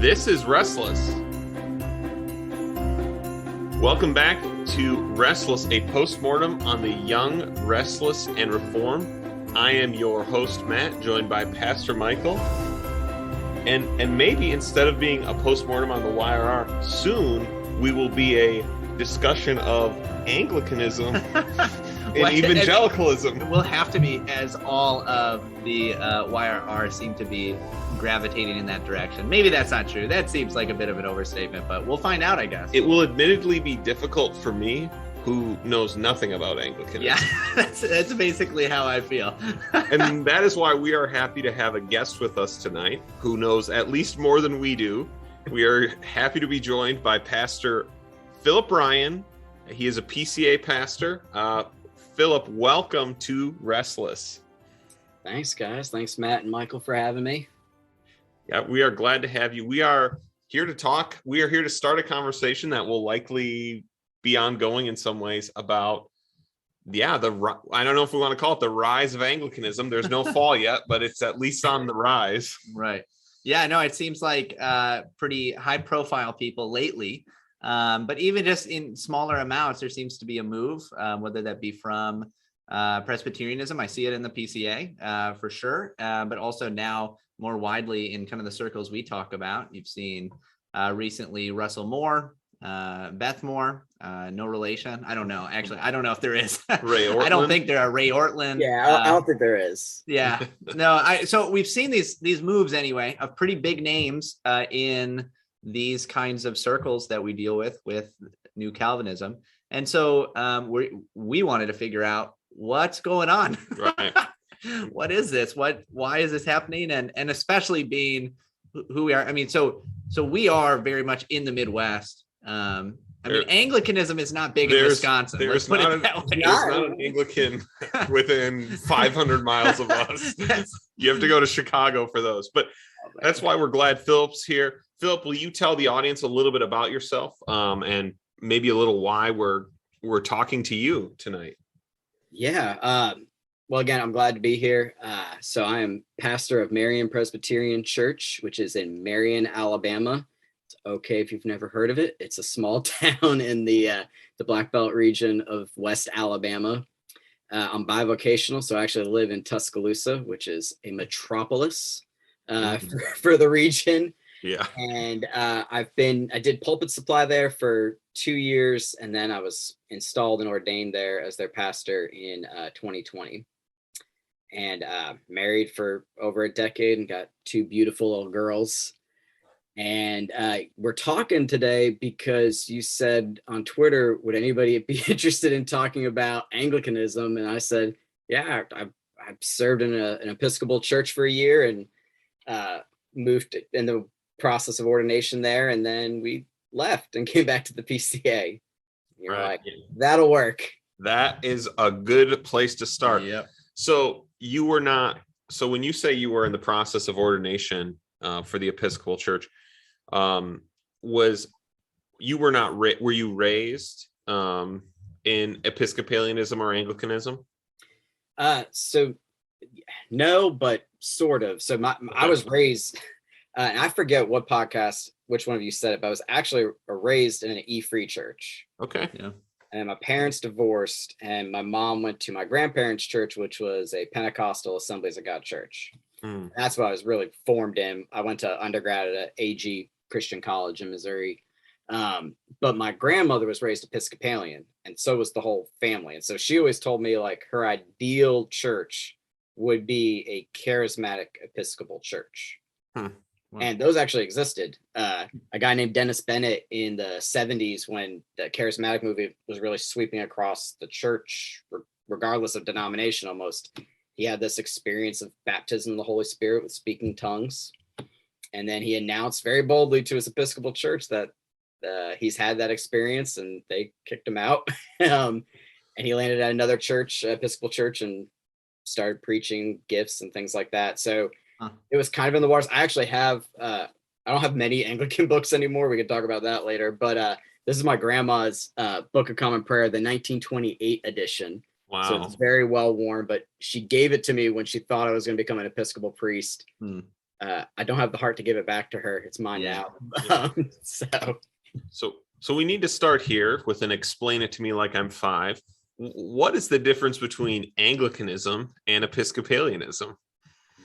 This is Restless. Welcome back to Restless, a postmortem on the young, restless, and reformed. I am your host, Matt, joined by Pastor Michael. And maybe instead of being a postmortem on the YRR, soon we will be a discussion of Anglicanism and evangelicalism. It will have to be, as all of the YRR seem to be gravitating in that direction. Maybe that's not true. That seems like a bit of an overstatement, but we'll find out, I guess. It will admittedly be difficult for me, who knows nothing about Anglicanism. Yeah, that's basically how I feel. And that is why we are happy to have a guest with us tonight who knows at least more than we do. We are happy to be joined by Pastor Philip Ryan. He is a PCA pastor. Philip, welcome to Restless. Thanks, guys. Thanks, Matt and Michael, for having me. Yeah, we are glad to have you. We are here to talk. We are here to start a conversation that will likely be ongoing in some ways about, I don't know if we want to call it the rise of Anglicanism. There's no fall yet, but it's at least on the rise. Right. Yeah, no, it seems like pretty high profile people lately. But even just in smaller amounts, there seems to be a move, whether that be from Presbyterianism. I see it in the PCA for sure, but also now more widely in kind of the circles we talk about. You've seen recently Russell Moore, Beth Moore, no relation. I don't know. Actually, I don't know if there is. Ray Ortlund. I don't think there are. Ray Ortlund. Yeah, I don't think there is. Yeah. No, so we've seen these moves anyway of pretty big names in these kinds of circles that we deal with New Calvinism. And so we wanted to figure out what's going on. Right. What is this? Why is this happening? And especially being who we are. I mean, so we are very much in the Midwest. Anglicanism is not big in Wisconsin. There's not an Anglican within 500 miles of us. You have to go to Chicago for those. But that's why we're glad Philip's here. Philip, will you tell the audience a little bit about yourself and maybe a little why we're talking to you tonight? Yeah. Well, again, I'm glad to be here. So I am pastor of Marion Presbyterian Church, which is in Marion, Alabama. It's okay if you've never heard of it. It's a small town in the Black Belt region of West Alabama. I'm bivocational, so I actually live in Tuscaloosa, which is a metropolis for the region. Yeah. And I did pulpit supply there for 2 years, and then I was installed and ordained there as their pastor in 2020. And married for over a decade and got 2 beautiful little girls. And we're talking today because you said on Twitter, would anybody be interested in talking about Anglicanism? And I said, yeah, I've served in an Episcopal church for a year and moved in the process of ordination there. And then we left and came back to the PCA. You're right. Like, that'll work. That is a good place to start. Yeah. So when you say you were in the process of ordination for the Episcopal Church, were you raised in Episcopalianism or Anglicanism? So no, but sort of. So I was raised, and I forget which one of you said it, but I was actually raised in an E-free church. Okay. Yeah. And my parents divorced, and my mom went to my grandparents' church, which was a Pentecostal Assemblies of God church. That's what I was really formed in. I went to undergrad at AG Christian College in Missouri. But my grandmother was raised Episcopalian, and so was the whole family. And so she always told me like her ideal church would be a charismatic Episcopal church. Wow. And those actually existed. A guy named Dennis Bennett in the 70s, when the charismatic movement was really sweeping across the church, regardless of denomination almost, he had this experience of baptism in the Holy Spirit with speaking tongues. And then he announced very boldly to his Episcopal church that he's had that experience, and they kicked him out. And he landed at another church, Episcopal church, and started preaching gifts and things like that. So it was kind of in the waters. I actually have, I don't have many Anglican books anymore. We could talk about that later. But this is my grandma's Book of Common Prayer, the 1928 edition. So Wow. it's very well worn, but she gave it to me when she thought I was going to become an Episcopal priest. I don't have the heart to give it back to her. It's mine Yeah. now. So we need to start here with an explain it to me like I'm 5. What is the difference between Anglicanism and Episcopalianism?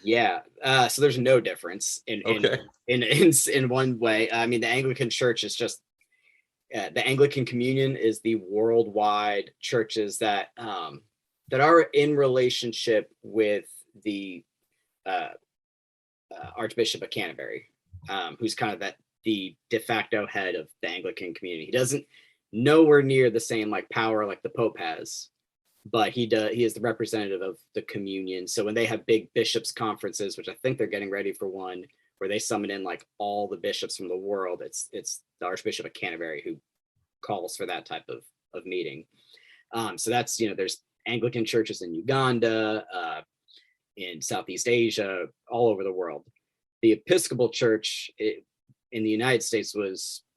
Yeah. So there's no difference Okay. in one way. I mean, the Anglican Church is just the Anglican Communion is the worldwide churches that are in relationship with the Archbishop of Canterbury, who's kind of the de facto head of the Anglican community. He doesn't nowhere near the same like power like the Pope has, but he is the representative of the communion. So when they have big bishops conferences, which I think they're getting ready for one, where they summon in like all the bishops from the world, it's the Archbishop of Canterbury who calls for that type of meeting. So that's, there's Anglican churches in Uganda, in Southeast Asia, all over the world. The Episcopal Church in the United States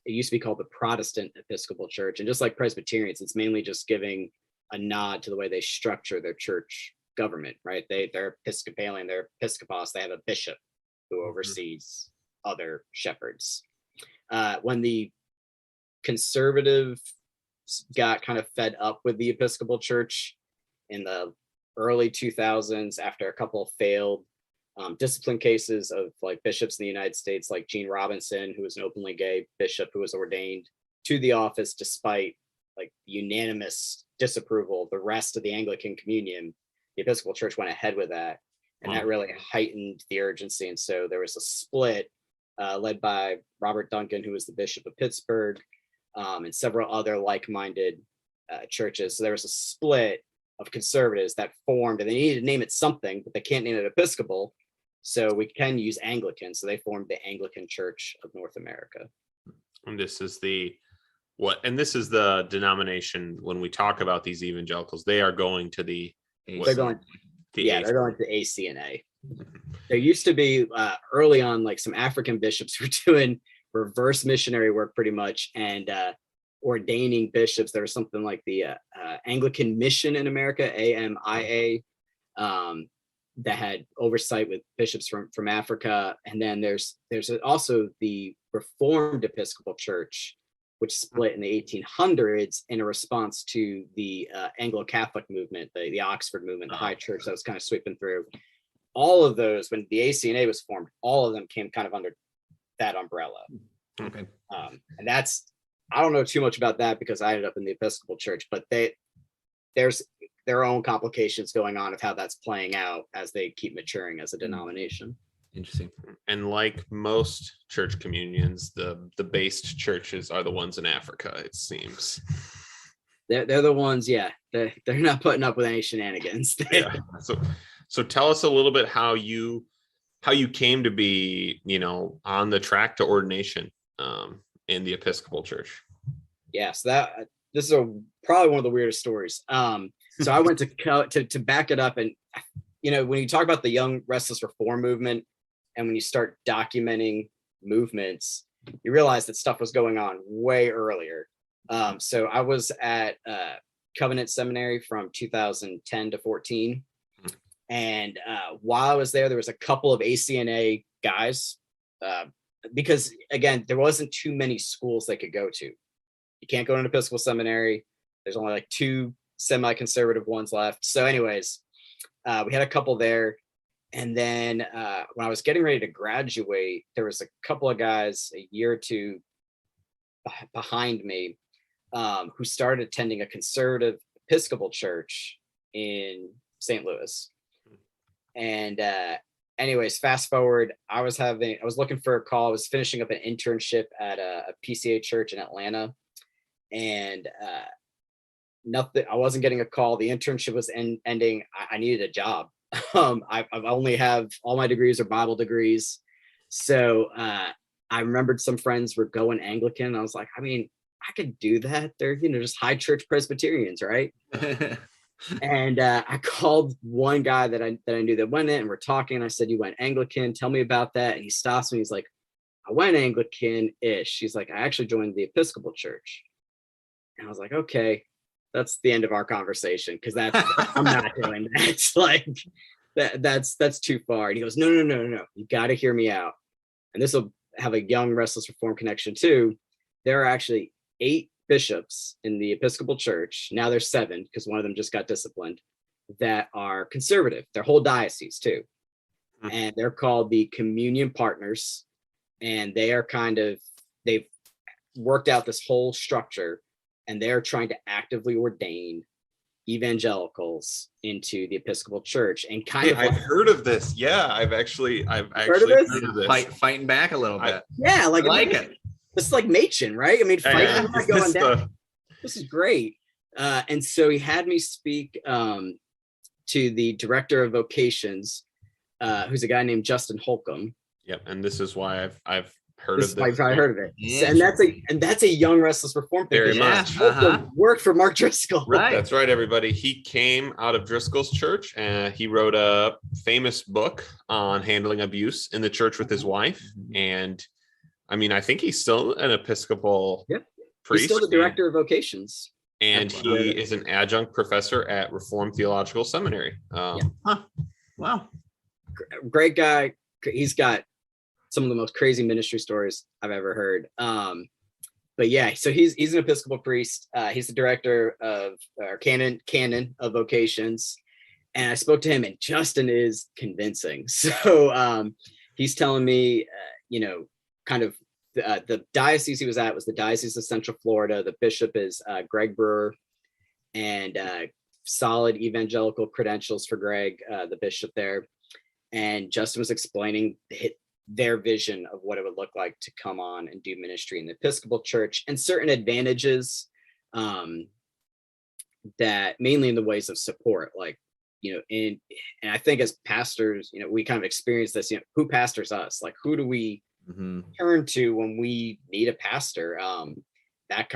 it used to be called the Protestant Episcopal Church. And just like Presbyterians, it's mainly just giving a nod to the way they structure their church government, right? They're Episcopalian, they're Episcopos, they have a bishop who oversees other shepherds. When the conservative got kind of fed up with the Episcopal Church in the early 2000s, after a couple of failed discipline cases of like bishops in the United States, like Gene Robinson, who was an openly gay bishop who was ordained to the office despite like unanimous disapproval of the rest of the Anglican Communion, the Episcopal Church went ahead with that. And that really heightened the urgency. And so there was a split led by Robert Duncan, who was the Bishop of Pittsburgh, and several other like-minded churches. So there was a split of conservatives that formed, and they needed to name it something, but they can't name it Episcopal. So we can use Anglican. So they formed the Anglican Church of North America. And this is the denomination when we talk about these evangelicals, they are going to the they're going to ACNA. There used to be early on like some African bishops were doing reverse missionary work pretty much, and ordaining bishops. There was something like the Anglican Mission in America, AMIA, that had oversight with bishops from Africa. And then there's also the Reformed Episcopal Church, which split in the 1800s in a response to the Anglo-Catholic movement, the Oxford movement, the high church that was kind of sweeping through. All of those, when the ACNA was formed, all of them came kind of under that umbrella. Okay. And I don't know too much about that because I ended up in the Episcopal Church, but there's their own complications going on of how that's playing out as they keep maturing as a denomination. Interesting. And like most church communions, the based churches are the ones in Africa, it seems. They're the ones, yeah. They're not putting up with any shenanigans. Yeah. So tell us a little bit how you came to be, on the track to ordination in the Episcopal Church. Yes, this is probably one of the weirdest stories. So I went to back it up, and when you talk about the Young Restless Reform movement, and when you start documenting movements, you realize that stuff was going on way earlier. So I was at Covenant Seminary from 2010 to 14. And while I was there was a couple of ACNA guys, because again, there wasn't too many schools they could go to. You can't go to an Episcopal seminary. There's only like 2 semi-conservative ones left. So anyways, we had a couple there. And then when I was getting ready to graduate, there was a couple of guys a year or two behind me who started attending a conservative Episcopal church in St. Louis. And anyways, fast forward, I was looking for a call. I was finishing up an internship at a PCA church in Atlanta, and nothing. I wasn't getting a call. The internship was ending. I needed a job. I only have all my degrees are Bible degrees, so I remembered some friends were going Anglican. I was like, I mean, I could do that. They're just high church Presbyterians, right? And I called one guy that I knew that went in, and we're talking. And I said, "You went Anglican? Tell me about that." And he stops me. He's like, "I went Anglican-ish." He's like, "I actually joined the Episcopal Church." And I was like, "Okay." that's the end of our conversation, because I'm not doing that. It's like that's too far. And he goes, no, you got to hear me out. And this will have a young Restless Reform connection too. There are actually 8 bishops in the Episcopal Church. Now there's 7, because one of them just got disciplined, that are conservative. Their whole diocese too. And they're called the Communion Partners. And they are they've worked out this whole structure, and they're trying to actively ordain evangelicals into the Episcopal Church. And I've heard of this. Yeah, I've actually heard of this. Fighting back a little bit. Yeah, I like it. This is like Machen, right? I mean, fighting going down. This is great. And so he had me speak to the director of vocations, who's a guy named Justin Holcomb. Yep, and this is why I've heard of this. I've probably heard of it. Yeah. And that's a young Restless Reform thing. Very much. Worked for Mark Driscoll. Right. That's right, everybody. He came out of Driscoll's church, and he wrote a famous book on handling abuse in the church with his wife. And I mean, I think he's still an Episcopal priest. He's still the director of vocations. And he is an adjunct professor at Reformed Theological Seminary. Wow. Great guy. He's got some of the most crazy ministry stories I've ever heard. But yeah, so he's an Episcopal priest. He's the director of canon of vocations. And I spoke to him, and Justin is convincing. So he's telling me, kind of the diocese he was at was the Diocese of Central Florida. The bishop is Greg Brewer, and solid evangelical credentials for Greg, the bishop there. And Justin was explaining their vision of what it would look like to come on and do ministry in the Episcopal Church, and certain advantages that mainly in the ways of support, like, and I think as pastors, we kind of experience this, who pastors us? Like, who do we turn to when we need a pastor? That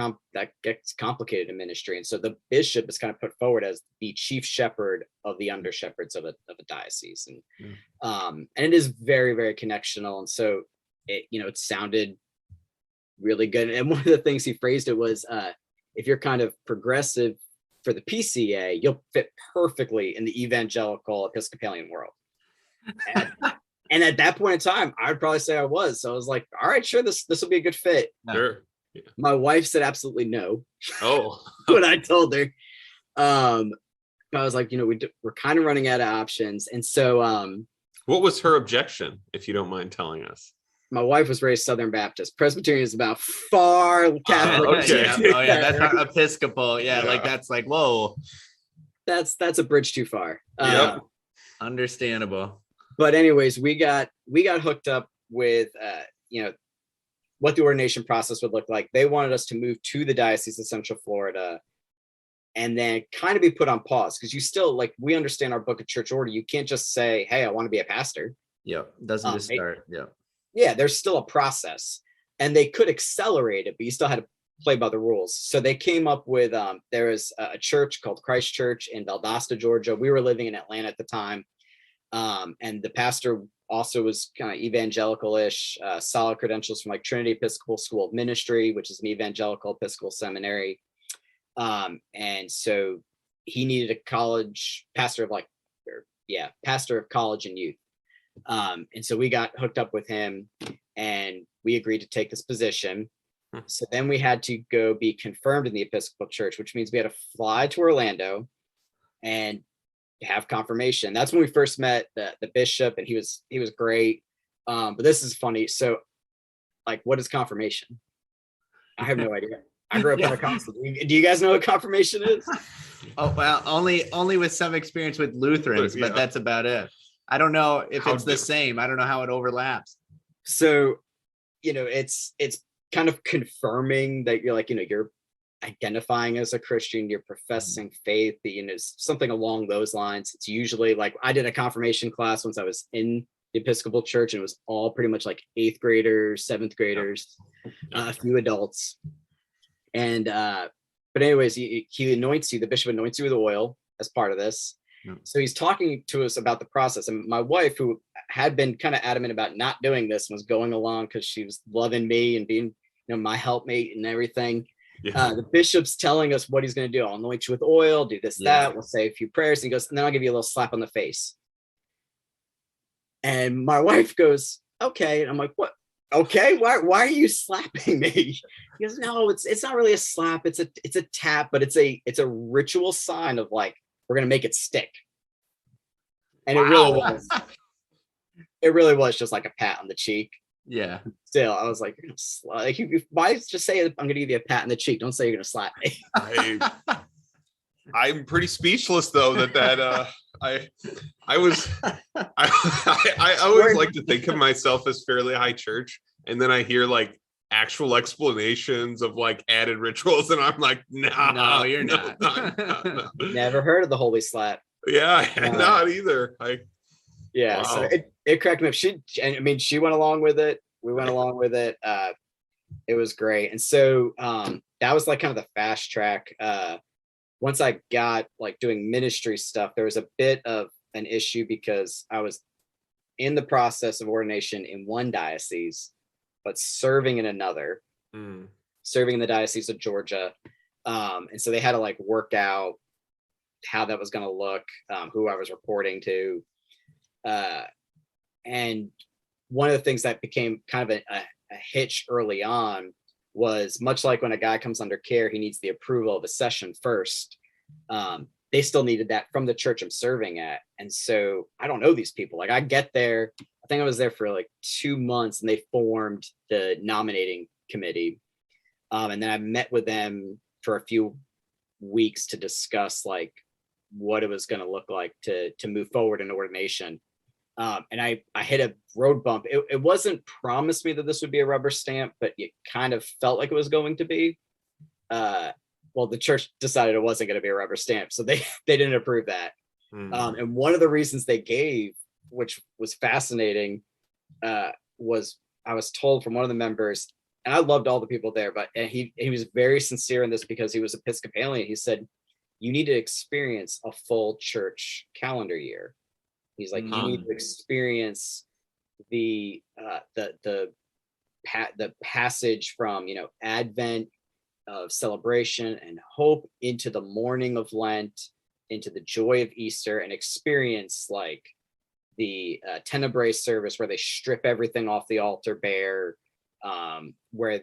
gets complicated in ministry. And so the bishop is kind of put forward as the chief shepherd of the under shepherds of a diocese. And it is very, very connectional. And so it sounded really good. And one of the things he phrased it was, if you're kind of progressive for the PCA, you'll fit perfectly in the evangelical Episcopalian world. And at that point in time, I would probably say I was. So I was like, all right, sure, this will be a good fit. Sure. Yeah. My wife said absolutely no. Oh, when I told her, but I was like, we're kind of running out of options. And so, what was her objection, if you don't mind telling us? My wife was raised Southern Baptist. Presbyterian is about far Catholic. Okay. Yeah. That's not Episcopal. Yeah, like that's like, whoa. That's a bridge too far. Understandable. But anyways, we got hooked up with what the ordination process would look like. They wanted us to move to the Diocese of Central Florida and then kind of be put on pause, because you still, like, we understand our book of church order. You can't just say, hey, I want to be a pastor. Yeah, doesn't just start. Yeah, there's still a process, and they could accelerate it, but you still had to play by the rules. So they came up with, there was a church called Christ Church in Valdosta, Georgia. We were living in Atlanta at the time. And the pastor also was kind of evangelical-ish, solid credentials from like Trinity Episcopal School of Ministry, which is an evangelical Episcopal seminary. And so he needed a pastor of college and youth. And so we got hooked up with him, and we agreed to take this position. So then we had to go be confirmed in the Episcopal Church, which means we had to fly to Orlando and have confirmation. That's when we first met the bishop, and he was great. But this is funny. So, like, what is confirmation? I have no idea. I grew up in a constant. Do you guys know what confirmation is? Oh, well, only with some experience with Lutherans, but that's about it. I don't know if it's the same. I don't know how it overlaps. So, it's kind of confirming that you're like, you're identifying as a Christian, you're professing faith, something along those lines. It's usually like, I did a confirmation class once I was in the Episcopal Church, and it was all pretty much like 8th graders, 7th graders, a few adults. And but anyways, he anoints you, the bishop anoints you with oil as part of this. So he's talking to us about the process, and my wife, who had been kind of adamant about not doing this, was going along because she was loving me and being my helpmate and everything. Yeah. The bishop's telling us what he's going to do. I'll anoint you with oil, do this, that. We'll say a few prayers. And he goes, and then I'll give you a little slap on the face. And my wife goes, okay. And I'm like, what? Okay, why are you slapping me? He goes, no, it's not really a slap. It's a tap, but it's a ritual sign of like, we're going to make it stick. And Wow. it really was just like a pat on the cheek. Yeah. Still, I was like, why just say I'm gonna give you a pat on the cheek? Don't say you're gonna slap me. I'm pretty speechless though I always like to think of myself as fairly high church, and then I hear like actual explanations of like added rituals, and I'm like, no, you're not. No. Never heard of the holy slap. Yeah, not either. Yeah, wow. So it cracked me up. She went along with it. We went along with it. It was great. And so that was like kind of the fast track. Once I got like doing ministry stuff, there was a bit of an issue because I was in the process of ordination in one diocese, but serving in another, serving in the Diocese of Georgia. And so they had to like work out how that was going to look, who I was reporting to. And one of the things that became kind of a hitch early on was, much like when a guy comes under care, he needs the approval of a session first. They still needed that from the church I'm serving at. And so I don't know these people. Like I get there, I think I was there for like 2 months, and they formed the nominating committee. And then I met with them for a few weeks to discuss like what it was going to look like to move forward in ordination. And I hit a road bump. It wasn't promised me that this would be a rubber stamp, but it kind of felt like it was going to be. Well, the church decided it wasn't going to be a rubber stamp, so they didn't approve that. And one of the reasons they gave, which was fascinating, was I was told from one of the members, and I loved all the people there, but he was very sincere in this because he was Episcopalian. He said, you need to experience a full church calendar year. He's like, you need to experience the passage from, Advent of celebration and hope into the morning of Lent, into the joy of Easter, and experience like the Tenebrae service where they strip everything off the altar bare, where,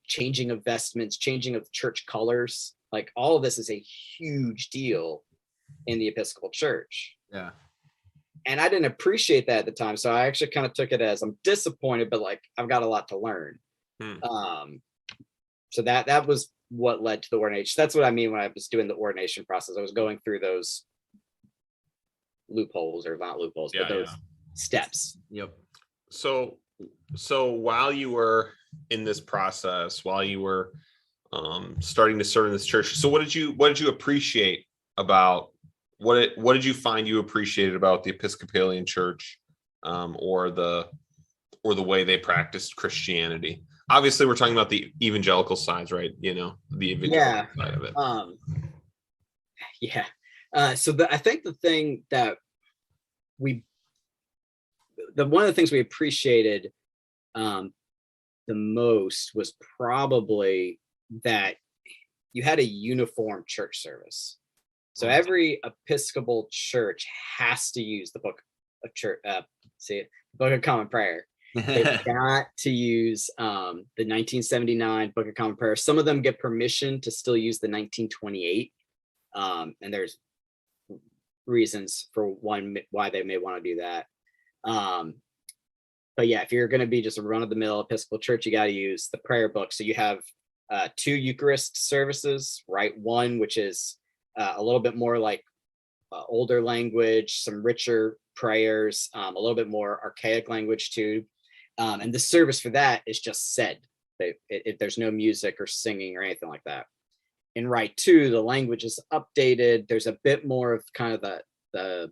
changing of vestments, changing of church colors, like all of this is a huge deal in the Episcopal Church. Yeah. And I didn't appreciate that at the time. So I actually kind of took it as, I'm disappointed, but like, I've got a lot to learn. So that was what led to the ordination. That's what I mean when I was doing the ordination process. I was going through those loopholes, or not loopholes, but those steps. Yep. So while you were in this process, while you were starting to serve in this church, so what did you appreciate about what did you find you appreciated about the Episcopalian Church, or the way they practiced Christianity? Obviously, we're talking about the evangelical sides, right? The evangelical side of it. So I think the thing that one of the things we appreciated the most was probably that you had a uniform church service. So every Episcopal church has to use the Book of Common Prayer. They've got to use the 1979 Book of Common Prayer. Some of them get permission to still use the 1928, and there's reasons for why they may want to do that. But yeah, if you're going to be just a run-of-the-mill Episcopal church, you got to use the prayer book. So you have 2 Eucharist services, right? One which is a little bit more like older language, some richer prayers, a little bit more archaic language too. And the service for that is just said. There's no music or singing or anything like that. In Rite 2, the language is updated. There's a bit more of kind of the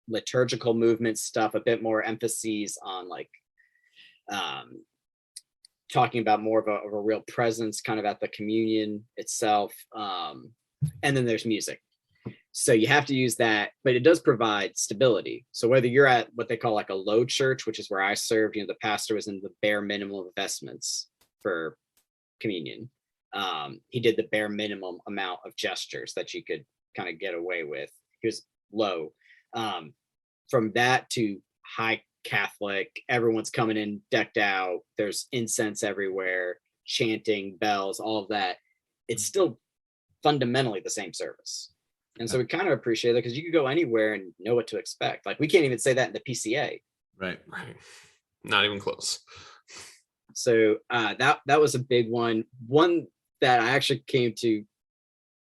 liturgical movement stuff, a bit more emphases on like talking about more of a real presence kind of at the communion itself. And then there's music. So you have to use that, but it does provide stability. So whether you're at what they call like a low church, which is where I served, the pastor was in the bare minimum of vestments for communion. He did the bare minimum amount of gestures that you could kind of get away with. He was low. From that to high Catholic, everyone's coming in decked out. There's incense everywhere, chanting, bells, all of that. It's still fundamentally the same service. And so we kind of appreciate it because you could go anywhere and know what to expect. Like we can't even say that in the PCA. Right. Not even close. So that was a big one that I actually came to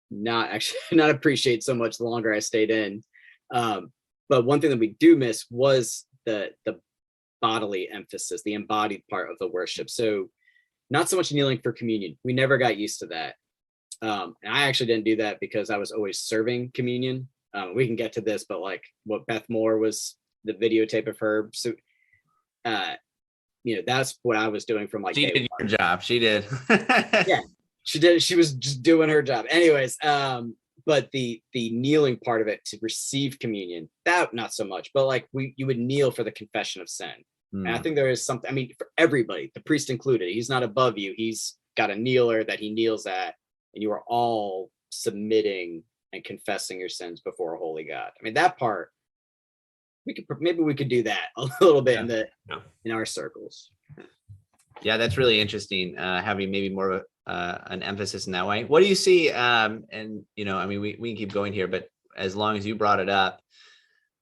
not appreciate so much the longer I stayed in. But one thing that we do miss was the bodily emphasis, the embodied part of the worship. So not so much kneeling for communion. We never got used to that. And I actually didn't do that because I was always serving communion. We can get to this, but like what Beth Moore was, the videotape of her. So, that's what I was doing from like she did your job. She did. Yeah, she did. She was just doing her job. Anyways, but the kneeling part of it to receive communion, that not so much. But like you would kneel for the confession of sin. And I think there is something. I mean, for everybody, the priest included, he's not above you. He's got a kneeler that he kneels at, and you are all submitting and confessing your sins before a holy God. I mean, that part. Maybe we could do that a little bit in our circles. Yeah, that's really interesting. Having maybe more of an emphasis in that way. What do you see? And I mean, we can keep going here, but as long as you brought it up,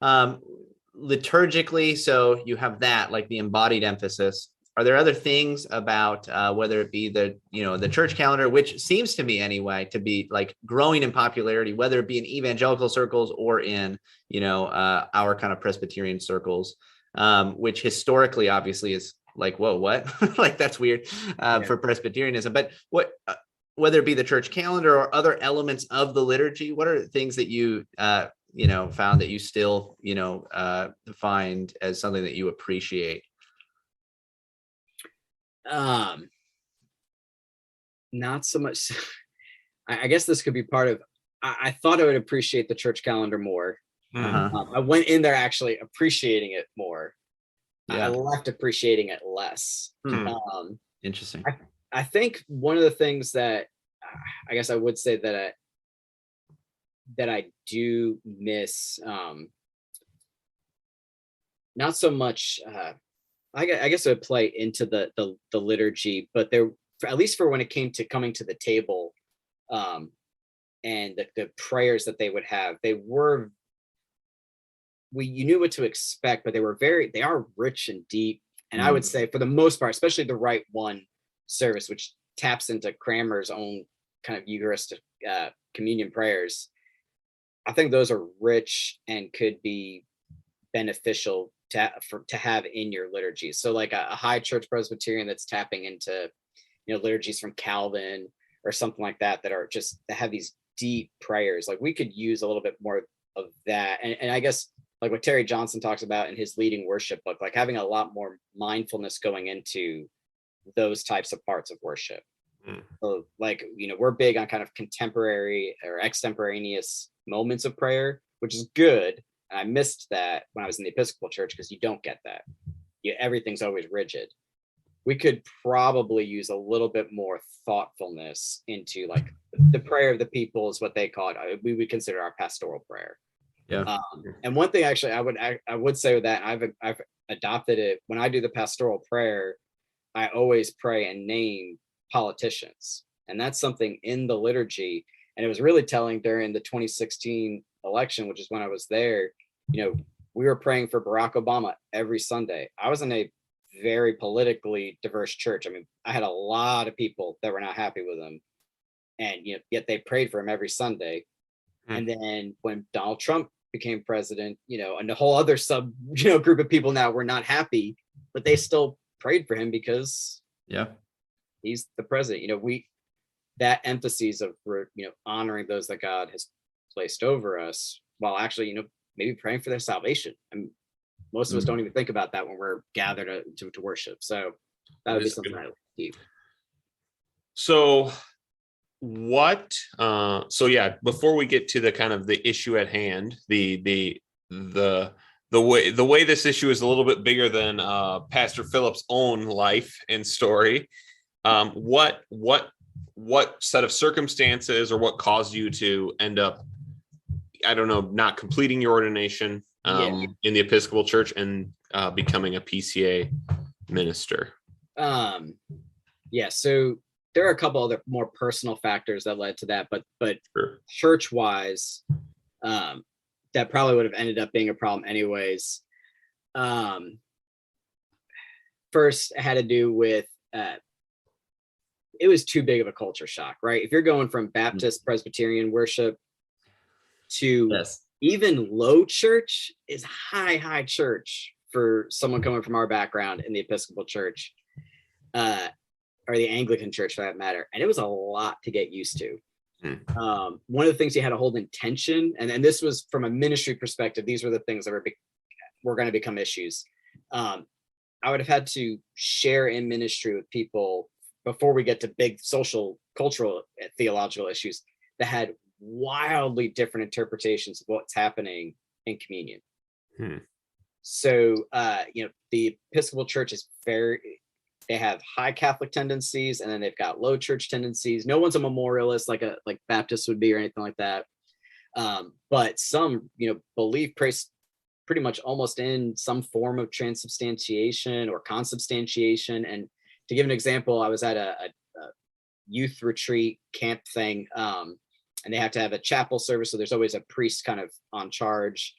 liturgically, so you have that, like the embodied emphasis. Are there other things about whether it be the church calendar, which seems to me anyway to be like growing in popularity, whether it be in evangelical circles or in our kind of Presbyterian circles, which historically obviously is like, whoa, what? Like that's weird for Presbyterianism. But whether it be the church calendar or other elements of the liturgy, what are things that you found that you still find as something that you appreciate? Not so much. I guess this could be part of. I thought I would appreciate the church calendar more. I went in there actually appreciating it more. I left appreciating it less. Interesting. I think one of the things that I guess I would say that I do miss, not so much. I guess it would play into the liturgy, but there, at least for when it came to coming to the table, and the prayers that they would have, you knew what to expect, but they are rich and deep. And I would say for the most part, especially the Rite One service, which taps into Cranmer's own kind of Eucharistic communion prayers, I think those are rich and could be beneficial to have in your liturgy. So like a high church Presbyterian that's tapping into liturgies from Calvin or something like that are just that have these deep prayers. Like we could use a little bit more of that. And I guess like what Terry Johnson talks about in his leading worship book, like having a lot more mindfulness going into those types of parts of worship. So like, we're big on kind of contemporary or extemporaneous moments of prayer, which is good. And I missed that when I was in the Episcopal church because you don't get that. Everything's always rigid. We could probably use a little bit more thoughtfulness into like the prayer of the people is what they call it. We would consider our pastoral prayer. Yeah. And one thing actually I would say with that, I've adopted it when I do the pastoral prayer. I always pray and name politicians, and that's something in the liturgy. And it was really telling during the 2016 election, which is when I was there. We were praying for Barack Obama every Sunday. I was in a very politically diverse church. I mean, I had a lot of people that were not happy with him, and yet they prayed for him every Sunday. And then when Donald Trump became president, and a whole other group of people now were not happy, but they still prayed for him because he's the president. That emphasis of honoring those that God has placed over us, while actually maybe praying for their salvation. I mean, most of us don't even think about that when we're gathered to worship. So that would be something I would keep. So before we get to the kind of the issue at hand, the way this issue is a little bit bigger than Pastor Philip's own life and story. What what set of circumstances or what caused you to end up, I don't know, not completing your ordination in the Episcopal Church and becoming a PCA minister? So there are a couple other more personal factors that led to that, but Sure. church-wise, that probably would have ended up being a problem anyways. First, it had to do with it was too big of a culture shock, right? If you're going from Baptist Presbyterian worship to even low church is high church for someone coming from our background in the Episcopal Church, or the Anglican Church for that matter. And it was a lot to get used to. One of the things you had to hold in tension, and this was from a ministry perspective, these were the things that were going to become issues. I would have had to share in ministry with people before we get to big social, cultural, theological issues that had wildly different interpretations of what's happening in communion. So, the Episcopal Church is they have high Catholic tendencies, and then they've got low church tendencies. No one's a memorialist like Baptist would be or anything like that. But some, believe pretty much almost in some form of transubstantiation or consubstantiation. And to give an example, I was at a youth retreat camp thing, and they have to have a chapel service. So there's always a priest kind of on charge.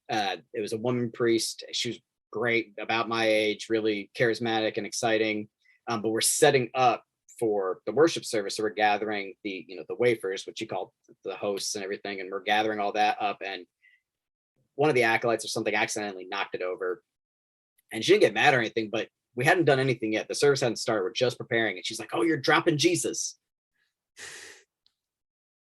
It was a woman priest. She was great, about my age, really charismatic and exciting. But we're setting up for the worship service. So we're gathering the wafers, which you call the hosts and everything. And we're gathering all that up. And one of the acolytes or something accidentally knocked it over. And she didn't get mad or anything, but we hadn't done anything yet. The service hadn't started. We're just preparing. And she's like, "Oh, you're dropping Jesus."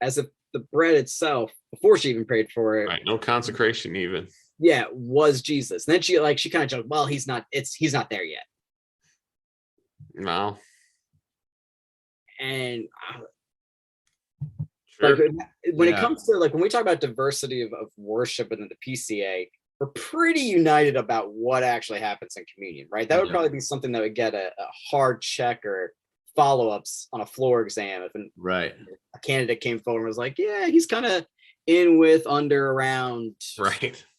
As if the bread itself, before she even prayed for it. Right. No consecration even. Yeah, was Jesus. And then she kind of joked, "Well, he's not there yet." Wow. And Sure. when it comes to when we talk about diversity of worship within the PCA, we're pretty united about what actually happens in communion, right? That would probably be something that would get a hard check or follow-ups on a floor exam if a candidate came forward and was like, "Yeah, he's kind of in with, under, around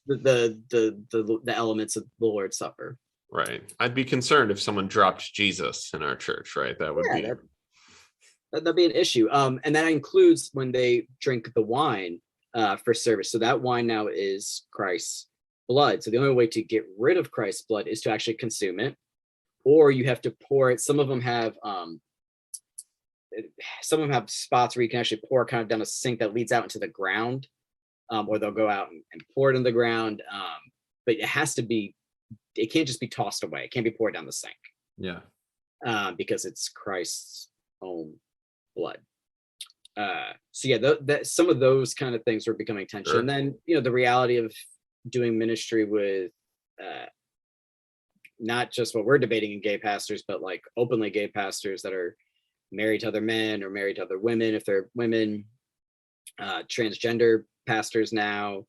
the elements of the Lord's Supper." Right. I'd be concerned if someone dropped Jesus in our church, right? That would be that'd be an issue. And that includes when they drink the wine for service. So that wine now is Christ's blood. So the only way to get rid of Christ's blood is to actually consume it, or you have to pour it. Some of them have spots where you can actually pour kind of down a sink that leads out into the ground, or they'll go out and pour it in the ground. But it has to be, it can't just be tossed away. It can't be poured down the sink. Yeah. Because it's Christ's own blood. Some of those kind of things were becoming tension. Sure. And then, the reality of doing ministry with not just what we're debating in gay pastors, but like openly gay pastors that are married to other men or married to other women, if they're women, transgender pastors now,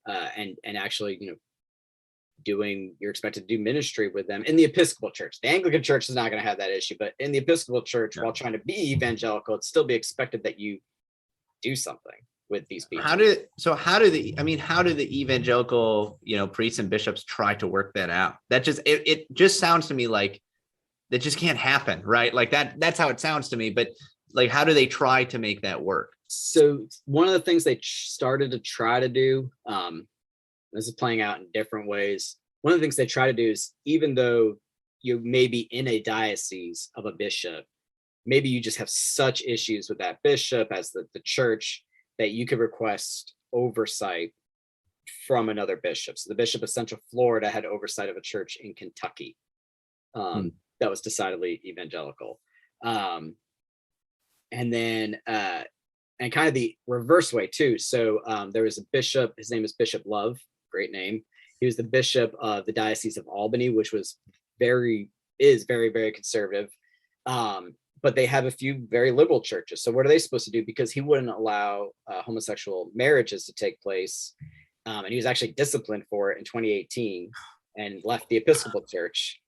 and actually, you're expected to do ministry with them in the Episcopal Church. The Anglican Church is not going to have that issue, but in the Episcopal Church, while trying to be evangelical, it'd still be expected that you do something with these people. How do the evangelical, priests and bishops try to work that out? That just, it just sounds to me like that just can't happen, right? Like that's how it sounds to me, but like, how do they try to make that work? So one of the things they started to try to do, this is playing out in different ways. One of the things they try to do is, even though you may be in a diocese of a bishop, maybe you just have such issues with that bishop as the church that you could request oversight from another bishop. So the Bishop of Central Florida had oversight of a church in Kentucky that was decidedly evangelical. And then, and kind of the reverse way too. So there was a bishop, his name is Bishop Love, great name. He was the bishop of the Diocese of Albany, which is very, very conservative. But they have a few very liberal churches. So what are they supposed to do? Because he wouldn't allow homosexual marriages to take place. And he was actually disciplined for it in 2018 and left the Episcopal Church.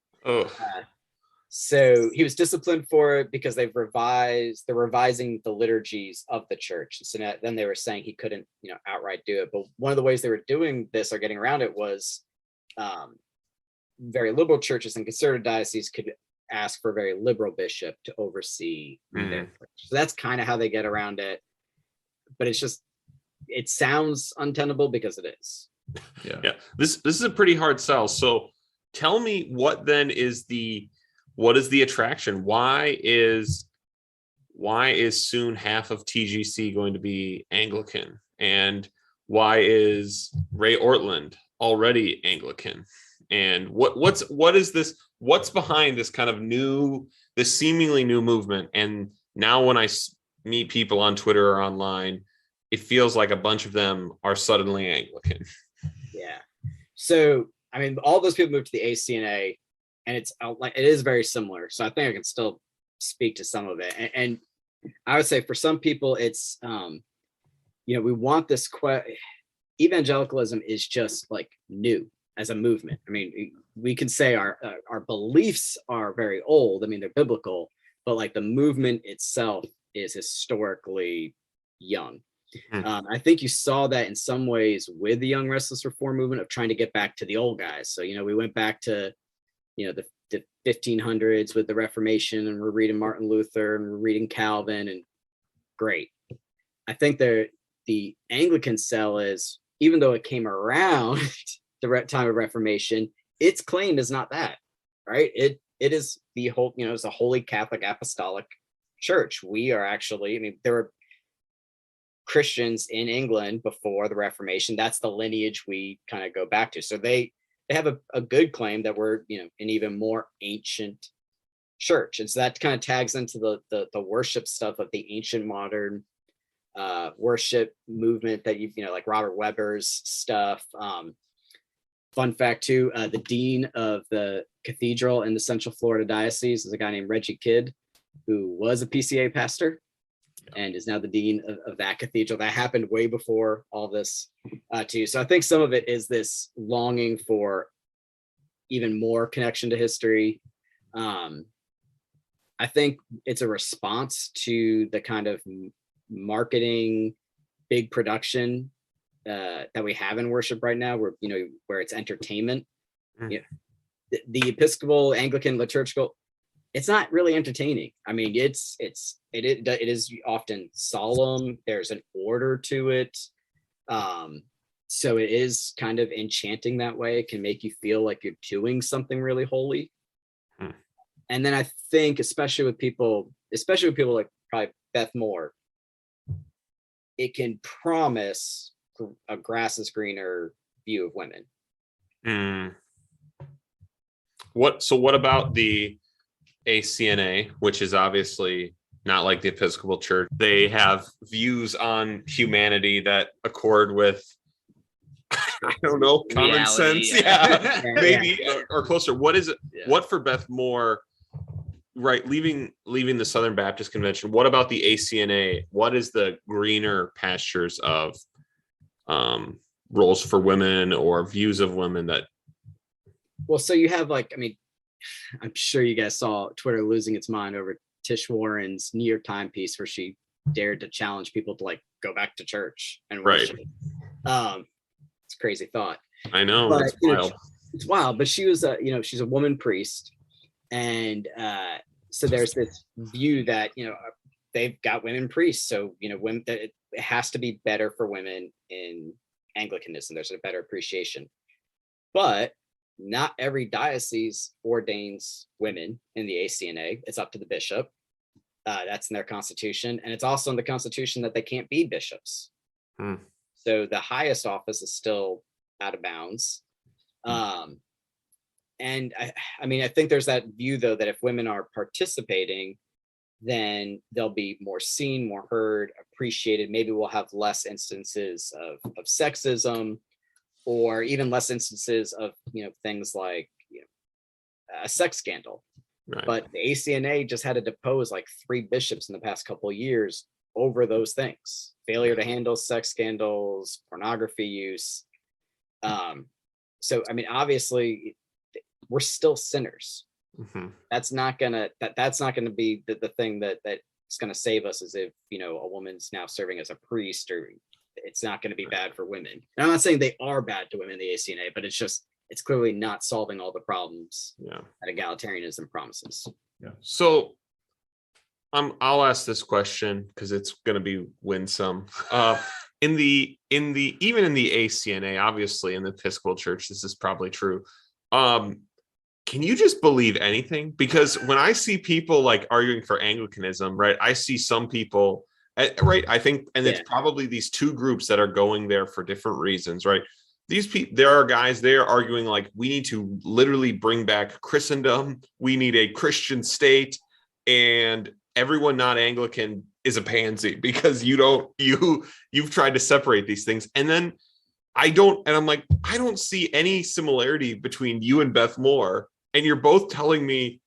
So he was disciplined for it because they're revising the liturgies of the church. So then they were saying he couldn't, outright do it. But one of the ways they were doing this or getting around it was very liberal churches and conservative dioceses could ask for a very liberal bishop to oversee their church. So that's kind of how they get around it. But it sounds untenable because it is. Yeah. This is a pretty hard sell. So tell me what is the attraction? Why is soon half of TGC going to be Anglican? And why is Ray Ortland already Anglican? And what is this? What's behind this kind of this seemingly new movement? And now when I meet people on Twitter or online, it feels like a bunch of them are suddenly Anglican. Yeah. So, I mean, all those people moved to the ACNA, and it is very similar. So I think I can still speak to some of it. And I would say for some people, it's, we want this, evangelicalism is just like new as a movement. I mean, we can say our beliefs are very old. I mean, they're biblical, but like the movement itself is historically young. I think you saw that in some ways with the Young Restless Reform movement of trying to get back to the old guys. So, we went back to, the 1500s with the Reformation, and we're reading Martin Luther and we're reading Calvin, and great. I think the Anglican cell is, even though it came around the time of Reformation, its claim is not that, right? It is the whole, it's a holy Catholic apostolic church. We are actually, there were Christians in England before the Reformation. That's the lineage we kind of go back to. So they have a good claim that we're, an even more ancient church. And so that kind of tags into the worship stuff of the ancient modern worship movement that like Robert Weber's stuff. Fun fact too, the dean of the cathedral in the Central Florida Diocese is a guy named Reggie Kidd, who was a PCA pastor and is now the dean of that cathedral. That happened way before all this too. So I think some of it is this longing for even more connection to history. I think it's a response to the kind of marketing, big production that we have in worship right now, where it's entertainment. The Episcopal, Anglican, liturgical, it's not really entertaining. I mean, it is often solemn. There's an order to it. So it is kind of enchanting that way. It can make you feel like you're doing something really holy. And then I think, especially with people like probably Beth Moore, it can promise a grass is greener view of women. What about the ACNA, which is obviously not like the Episcopal Church? They have views on humanity that accord with, I don't know, common reality. sense. Yeah, maybe or closer. What is it? Yeah. What for Beth Moore? Right, leaving the Southern Baptist Convention. What about the ACNA? What is the greener pastures of roles for women or views of women that? Well, so you have I'm sure you guys saw Twitter losing its mind over Tish Warren's New York Times piece where she dared to challenge people to go back to church and worship. Right. It's a crazy thought. I know, but, it's wild. It's wild, but she was she's a woman priest, and so there's this view that they've got women priests, so women, that it has to be better for women in Anglicanism. There's a better appreciation, but not every diocese ordains women in the ACNA. It's up to the bishop. That's in their constitution, and it's also in the constitution that they can't be bishops. So the highest office is still out of bounds. And I think there's that view, though, that if women are participating, then they'll be more seen, more heard, appreciated. Maybe we'll have less instances of sexism, or even less instances of things like a sex scandal. Right. But the ACNA just had to depose 3 bishops in the past couple of years over those things: failure to handle sex scandals, pornography use. So obviously we're still sinners. That's not gonna be the thing that's gonna save us, as if, you know, a woman's now serving as a priest, or it's not going to be bad for women. And I'm not saying they are bad to women in the ACNA, but it's clearly not solving all the problems that egalitarianism promises. Yeah. So I'll ask this question because it's going to be winsome. Even in the ACNA, obviously in the Episcopal Church, this is probably true. Can you just believe anything? Because when I see people like arguing for Anglicanism, right, I see some people, right, I think, and it's probably these two groups that are going there for different reasons, right? These people, there are guys there arguing like, we need to literally bring back Christendom. We need a Christian state, and everyone not Anglican is a pansy because you've tried to separate these things. And then I don't see any similarity between you and Beth Moore, and you're both telling me,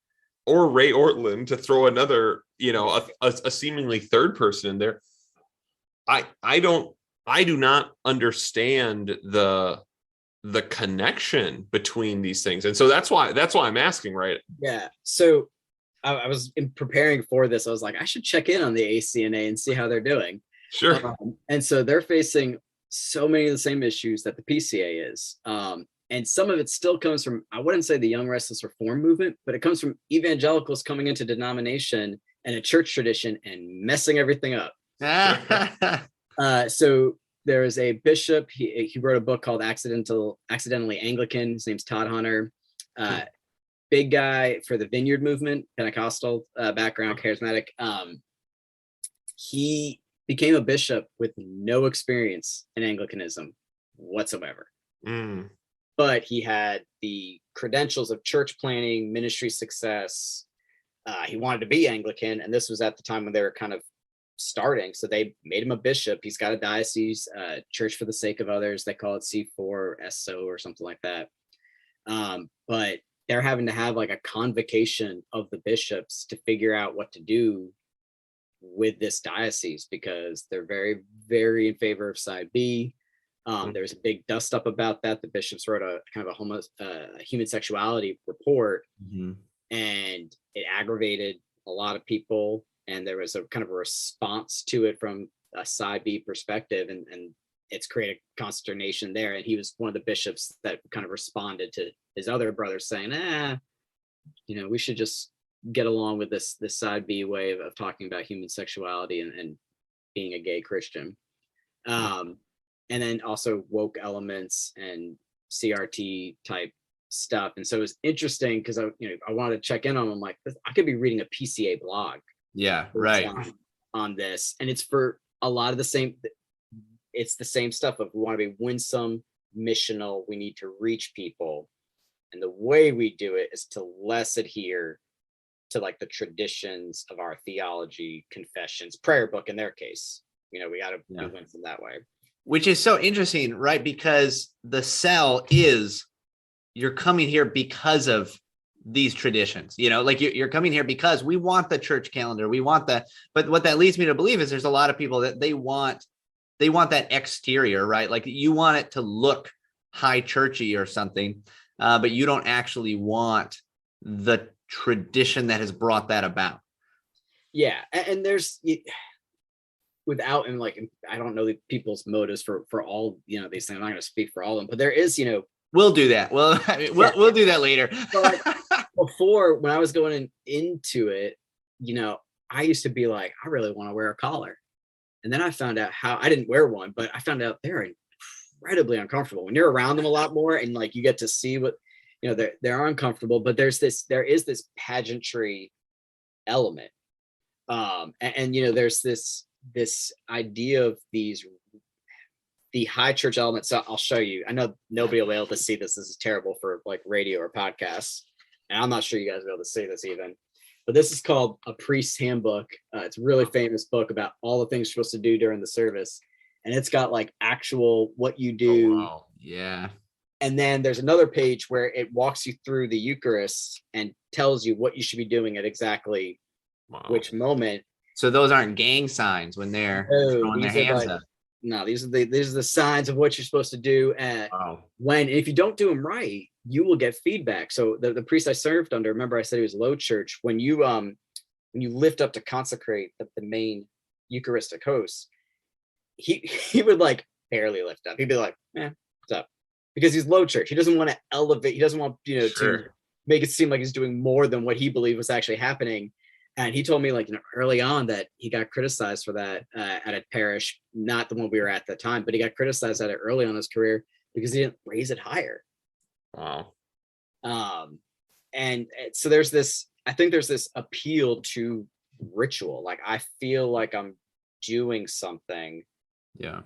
or Ray Ortland, to throw another, you know, a seemingly third person in there. I do not understand the connection between these things. And so that's why I'm asking, right? Yeah. So I was preparing for this. I was like, I should check in on the ACNA and see how they're doing. Sure. And so they're facing so many of the same issues that the PCA is. And some of it still comes from, I wouldn't say the Young Restless Reform movement, but it comes from evangelicals coming into denomination and a church tradition and messing everything up. So there is a bishop, he wrote a book called Accidentally Anglican. His name's Todd Hunter. Big guy for the Vineyard movement, Pentecostal background, charismatic. He became a bishop with no experience in Anglicanism whatsoever. But he had the credentials of church planning, ministry success. He wanted to be Anglican, and this was at the time when they were kind of starting. So they made him a bishop. He's got a diocese, Church for the Sake of Others. They call it C4SO or something like that. But they're having to have like a convocation of the bishops to figure out what to do with this diocese, because they're very, very in favor of side B. There's a big dust up about that. The bishops wrote a kind of a human sexuality report, and it aggravated a lot of people. And there was a kind of a response to it from a side B perspective, and it's created consternation there. And he was one of the bishops that kind of responded to his other brothers saying, you know, we should just get along with this side B way of talking about human sexuality and being a gay Christian. And then also woke elements and CRT type stuff. And so it was interesting because I wanted to check in on them. Like, I could be reading a PCA blog. Yeah, right. On this. And it's for a lot of the same, it's the same stuff of, we want to be winsome, missional, we need to reach people. And the way we do it is to less adhere to like the traditions of our theology, confessions, prayer book in their case. You know, we got to do winsome that way. Which is so interesting, right? Because the sell is, you're coming here because of these traditions, you know, like you're coming here because we want the church calendar, we want that. But what that leads me to believe is there's a lot of people that they want that exterior, right? Like you want it to look high churchy or something, but you don't actually want the tradition that has brought that about. Yeah. And there's, without, and like, I don't know the people's motives for all, you know, these things. I'm not going to speak for all of them, but there is, you know, we'll do that. Well, we'll do that later. But before, when I was going into it, you know, I used to be like, I really want to wear a collar. And then I found out how, I didn't wear one, but I found out they're incredibly uncomfortable when you're around them a lot more. And like, you get to see what, you know, they're uncomfortable, but there is this pageantry element. And you know, there's this idea of the high church element. So I'll show you. I know nobody will be able to see this. This is terrible for like radio or podcasts. And I'm not sure you guys will be able to see this even. But this is called A Priest's Handbook. It's a really famous book about all the things you're supposed to do during the service. And it's got like actual what you do. Oh, wow. Yeah. And then there's another page where it walks you through the Eucharist and tells you what you should be doing at exactly which moment. So those aren't gang signs when they're throwing their hands up. No, these are the signs of what you're supposed to do when, if you don't do them right, you will get feedback. So the priest I served under, remember I said he was low church. When you lift up to consecrate the main Eucharistic host, he would like barely lift up. He'd be like, what's up? Because he's low church. He doesn't want to elevate. He doesn't want, Sure. to make it seem like he's doing more than what he believed was actually happening. And he told me like, early on that he got criticized for that at a parish, not the one we were at the time, but he got criticized at it early on in his career because he didn't raise it higher. Wow. And so I think there's this appeal to ritual. Like, I feel like I'm doing something. Yeah.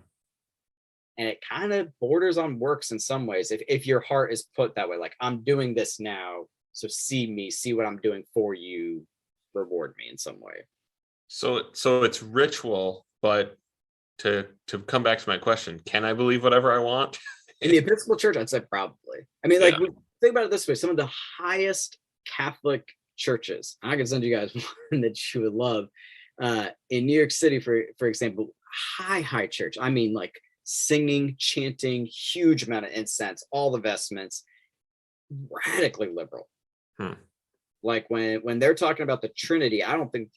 And it kind of borders on works in some ways. If your heart is put that way, like, I'm doing this now, so see what I'm doing for you, reward me in some way. So it's ritual, but to come back to my question, can I believe whatever I want? In the Episcopal Church, I'd say probably. I mean, like, think about it this way: some of the highest Catholic churches, I can send you guys one that you would love. In New York City, for example, high church. I mean, like, singing, chanting, huge amount of incense, all the vestments, radically liberal. Like, when they're talking about the Trinity, I don't think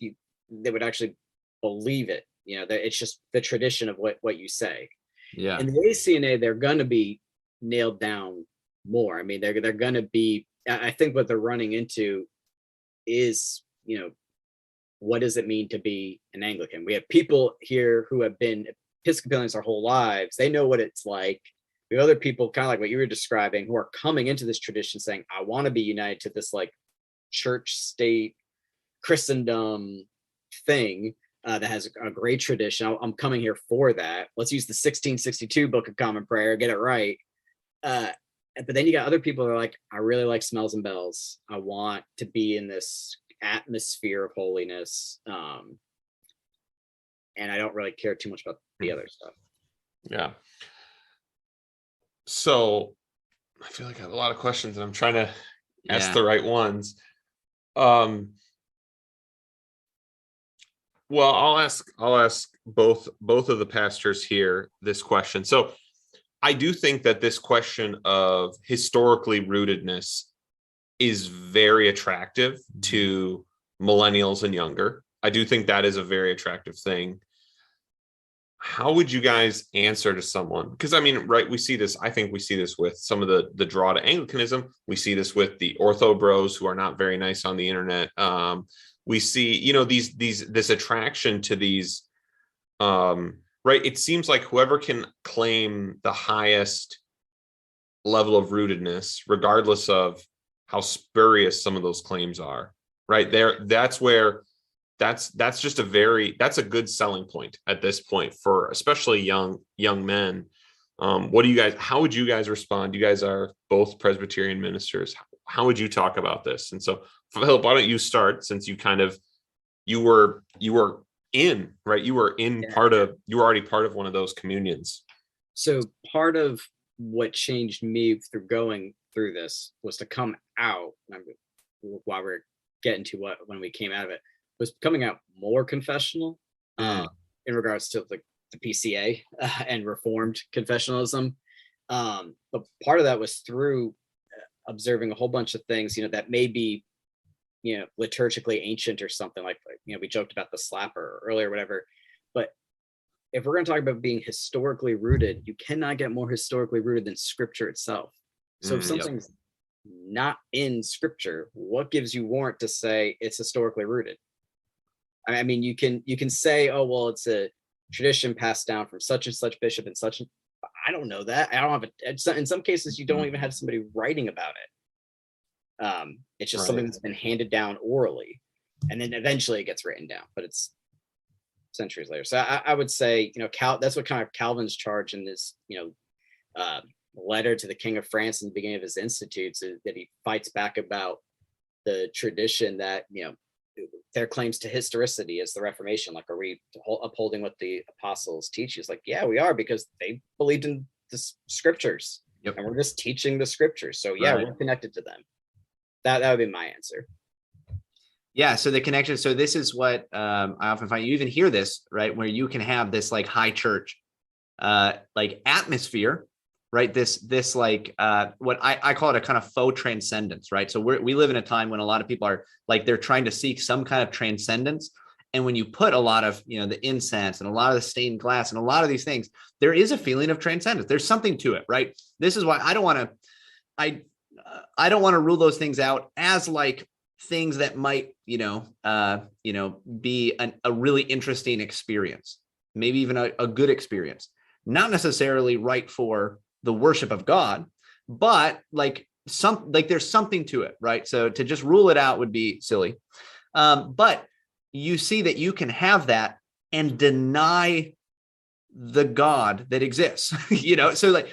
they would actually believe it. It's just the tradition of what you say. Yeah. In the ACNA, they're going to be nailed down more. I mean, they're going to be, I think what they're running into is, what does it mean to be an Anglican? We have people here who have been Episcopalians their whole lives. They know what it's like. We have other people, kind of like what you were describing, who are coming into this tradition saying, I want to be united to this like church state Christendom thing that has a great tradition. I'm coming here for that. Let's use the 1662 Book of Common Prayer, get it right. But then you got other people that are like, I really like smells and bells. I want to be in this atmosphere of holiness. And I don't really care too much about the other stuff. Yeah. So I feel like I have a lot of questions and I'm trying to ask the right ones. Well, I'll ask both of the pastors here this question. So I do think that this question of historically rootedness is very attractive to millennials and younger. I do think that is a very attractive thing. How would you guys answer to someone? Because I mean, right, we see this with some of the draw to Anglicanism. We see this with the ortho bros who are not very nice on the internet. We see, this attraction to these, right? It seems like whoever can claim the highest level of rootedness, regardless of how spurious some of those claims are, right there, that's a good selling point at this point for especially young men. How would you guys respond? You guys are both Presbyterian ministers. How would you talk about this? And so, Philip, why don't you start, since you were in, right? You were already part of one of those communions. So part of what changed me through going through this was to come out, while we're getting to when we came out of it, was coming out more confessional in regards to the PCA and Reformed confessionalism. But part of that was through observing a whole bunch of things, that may be, liturgically ancient or something, like we joked about the slapper earlier, whatever. But if we're going to talk about being historically rooted, you cannot get more historically rooted than Scripture itself. So if something's not in Scripture, what gives you warrant to say it's historically rooted? I mean, you can say, oh, well, it's a tradition passed down from such and such bishop and such. I don't know that. I don't have in some cases, you don't even have somebody writing about it. It's just something that's been handed down orally, and then eventually it gets written down, but it's centuries later. So I would say, that's what kind of Calvin's charge in this, letter to the King of France in the beginning of his Institutes, is that he fights back about the tradition that, their claims to historicity is the Reformation. Like, are we upholding what the apostles teach? He's like, yeah, we are, because they believed in the Scriptures, and we're just teaching the Scriptures. So we're connected to them. That would be my answer. Yeah. So the connection. So this is what I often find. You even hear this, right, where you can have this like high church, like atmosphere, right? This like what I call it a kind of faux transcendence, right? So we live in a time when a lot of people are like, they're trying to seek some kind of transcendence. And when you put a lot of, the incense and a lot of the stained glass and a lot of these things, there is a feeling of transcendence. There's something to it, right? This is why I don't want to rule those things out as like things that might, be a really interesting experience, maybe even a good experience, not necessarily right for the worship of God, but like there's something to it, right? So to just rule it out would be silly. But you see that you can have that and deny the God that exists, so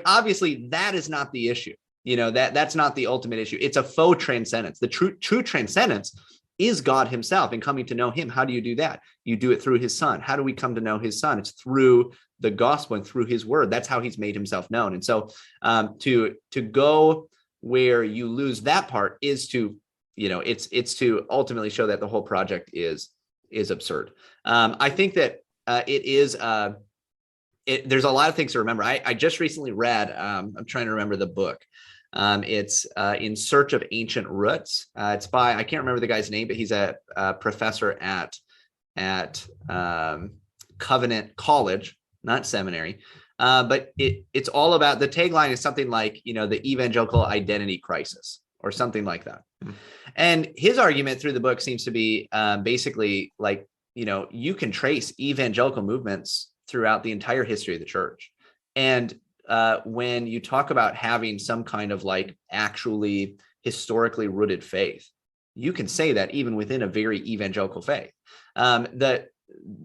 obviously that is not the issue, that's not the ultimate issue. It's a faux transcendence. The true transcendence is God himself and coming to know him. How do you do that? You do it through his son. How do we come to know his son? It's through the gospel and through his word. That's how he's made himself known. And so to go where you lose that part is to, it's to ultimately show that the whole project is absurd. I think that it is, there's a lot of things to remember. I just recently read, I'm trying to remember the book. It's In Search of Ancient Roots. It's by, I can't remember the guy's name, but he's a professor at Covenant College, not seminary. But it's all about, the tagline is something like, the evangelical identity crisis or something like that. And his argument through the book seems to be basically like, you can trace evangelical movements throughout the entire history of the church. And when you talk about having some kind of like actually historically rooted faith, you can say that even within a very evangelical faith. That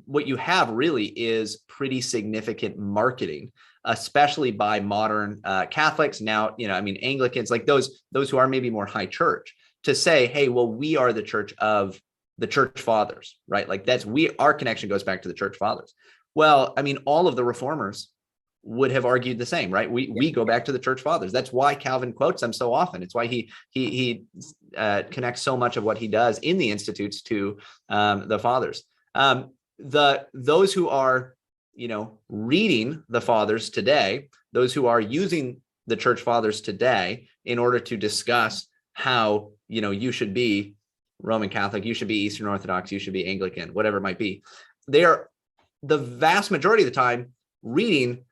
what you have really is pretty significant marketing, especially by modern Catholics now, Anglicans, like those who are maybe more high church, to say, hey, well, we are the church of the church fathers, right? Like our connection goes back to the church fathers. Well, all of the reformers would have argued the same, right? We go back to the church fathers. That's why Calvin quotes them so often. It's why he connects so much of what he does in the Institutes to the fathers. Those who are, reading the fathers today, those who are using the church fathers today in order to discuss how, you should be Roman Catholic, you should be Eastern Orthodox, you should be Anglican, whatever it might be. They are the vast majority of the time reading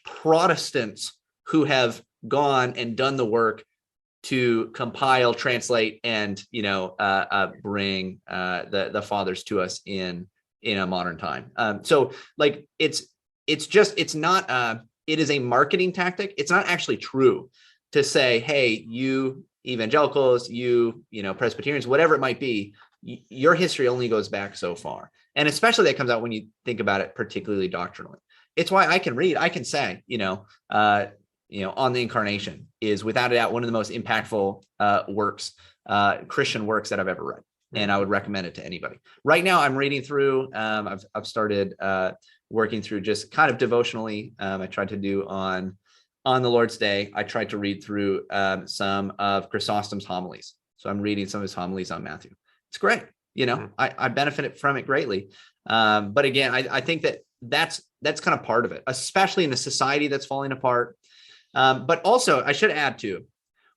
Protestants who have gone and done the work to compile, translate, and bring the fathers to us in a modern time. So like it is a marketing tactic. It's not actually true to say, hey, you evangelicals, you Presbyterians, whatever it might be, your history only goes back so far. And especially that comes out when you think about it, particularly doctrinally. It's why I can say, On the Incarnation is without a doubt one of the most impactful works, Christian works that I've ever read. And I would recommend it to anybody. Right now, I'm reading through, I've started working through just kind of devotionally. I tried to do on the Lord's Day. I tried to read through some of Chrysostom's homilies. So I'm reading some of his homilies on Matthew. It's great. I benefit from it greatly. But again, I think that's kind of part of it, especially in a society that's falling apart. But also, I should add too,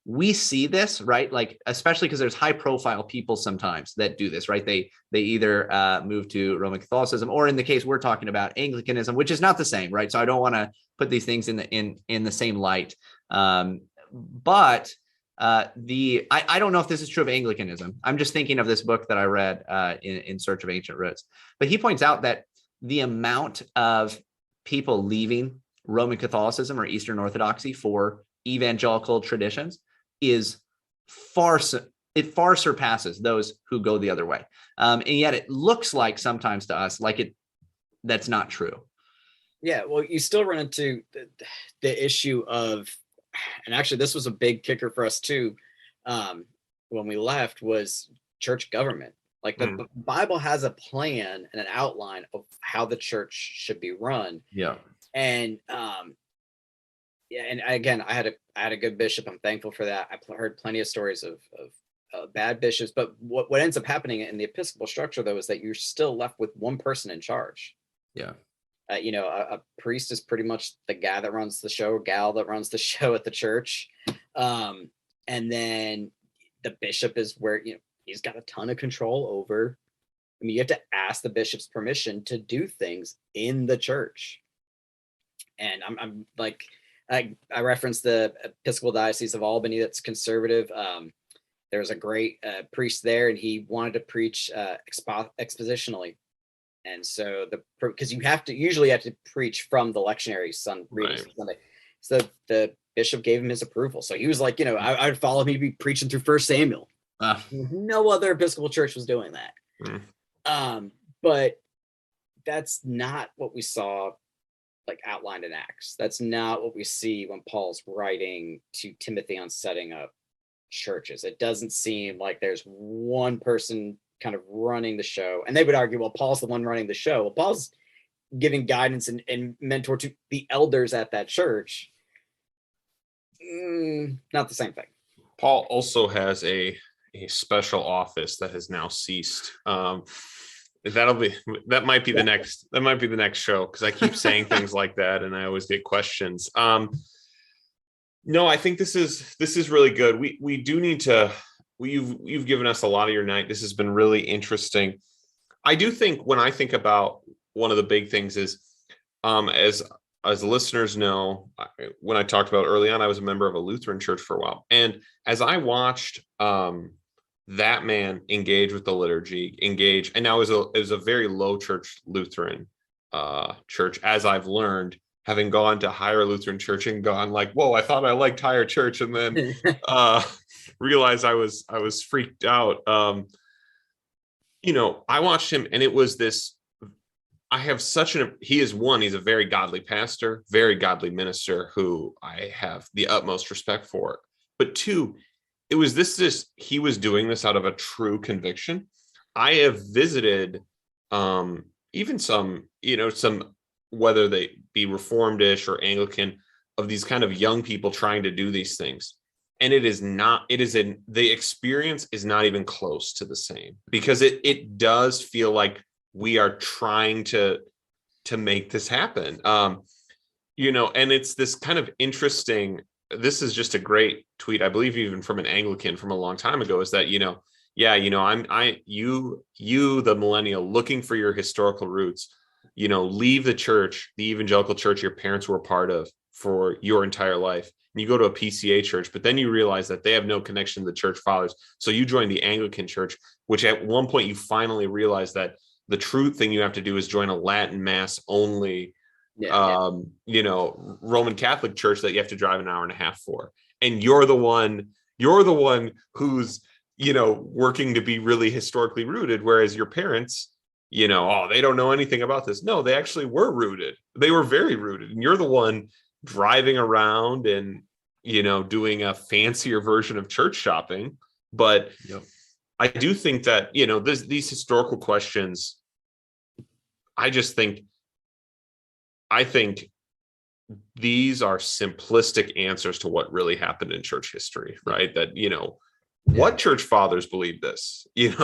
we see this, right? Like, especially because there's high profile people sometimes that do this, right? They either move to Roman Catholicism, or in the case we're talking about, Anglicanism, which is not the same, right? So I don't want to put these things in the same light. But I don't know if this is true of Anglicanism. I'm just thinking of this book that I read in Search of Ancient Roots. But he points out that the amount of people leaving Roman Catholicism or Eastern Orthodoxy for evangelical traditions is far surpasses those who go the other way. And yet it looks like sometimes to us like that's not true. Yeah, well, you still run into the issue of, and actually this was a big kicker for us too, when we left, was church government. Like the Bible has a plan and an outline of how the church should be run. Yeah. And and again, I had a good bishop. I'm thankful for that. I heard plenty of stories of bad bishops, but what ends up happening in the Episcopal structure though is that you're still left with one person in charge. Yeah. a priest is pretty much the guy that runs the show, gal that runs the show at the church. And then the bishop is where, he's got a ton of control over. I mean, you have to ask the bishop's permission to do things in the church. And I'm like, I referenced the Episcopal Diocese of Albany that's conservative. There's a great priest there, and he wanted to preach expositionally. And so because you usually have to preach from the lectionary readings Sunday. So the bishop gave him his approval. So he was like, I'd follow me to be preaching through 1 Samuel. No other Episcopal church was doing that. But that's not what we saw like outlined in Acts. That's not what we see when Paul's writing to Timothy on setting up churches. It doesn't seem like there's one person kind of running the show, and they would argue, well, Paul's the one running the show. Well, Paul's giving guidance and mentor to the elders at that church. Not the same thing. Paul also has a special office that has now ceased. That might be the next show, because I keep saying things like that and I always get questions. No, I think this is really good. We do need to. You've given us a lot of your night. This has been really interesting. I do think when I think about one of the big things is, as listeners know, when I talked about early on, I was a member of a Lutheran church for a while. And as I watched that man engage with the liturgy, and now it was a very low church Lutheran church, as I've learned, having gone to higher Lutheran church and gone like, whoa, I thought I liked higher church, and then realized I was freaked out. I watched him, and it was this. He's a very godly pastor, very godly minister who I have the utmost respect for. But two, it was he was doing this out of a true conviction. I have visited even some, whether they be Reformed-ish or Anglican, of these kind of young people trying to do these things. And the experience is not even close to the same, because it does feel like we are trying to make this happen. And it's this kind of interesting, this is just a great tweet, I believe even from an Anglican from a long time ago, is that, you, the millennial, looking for your historical roots, leave the church, the evangelical church your parents were a part of for your entire life. And you go to a PCA church, but then you realize that they have no connection to the church fathers. So you join the Anglican church, which at one point you finally realize that the true thing you have to do is join a Latin mass only, Roman Catholic church that you have to drive an hour and a half for. And you're the one who's, working to be really historically rooted. Whereas your parents, they don't know anything about this. No, they actually were rooted. They were very rooted. And you're the one driving around and, doing a fancier version of church shopping. But I do think that, these historical questions, I think these are simplistic answers to what really happened in church history, right? That, what church fathers believe this, which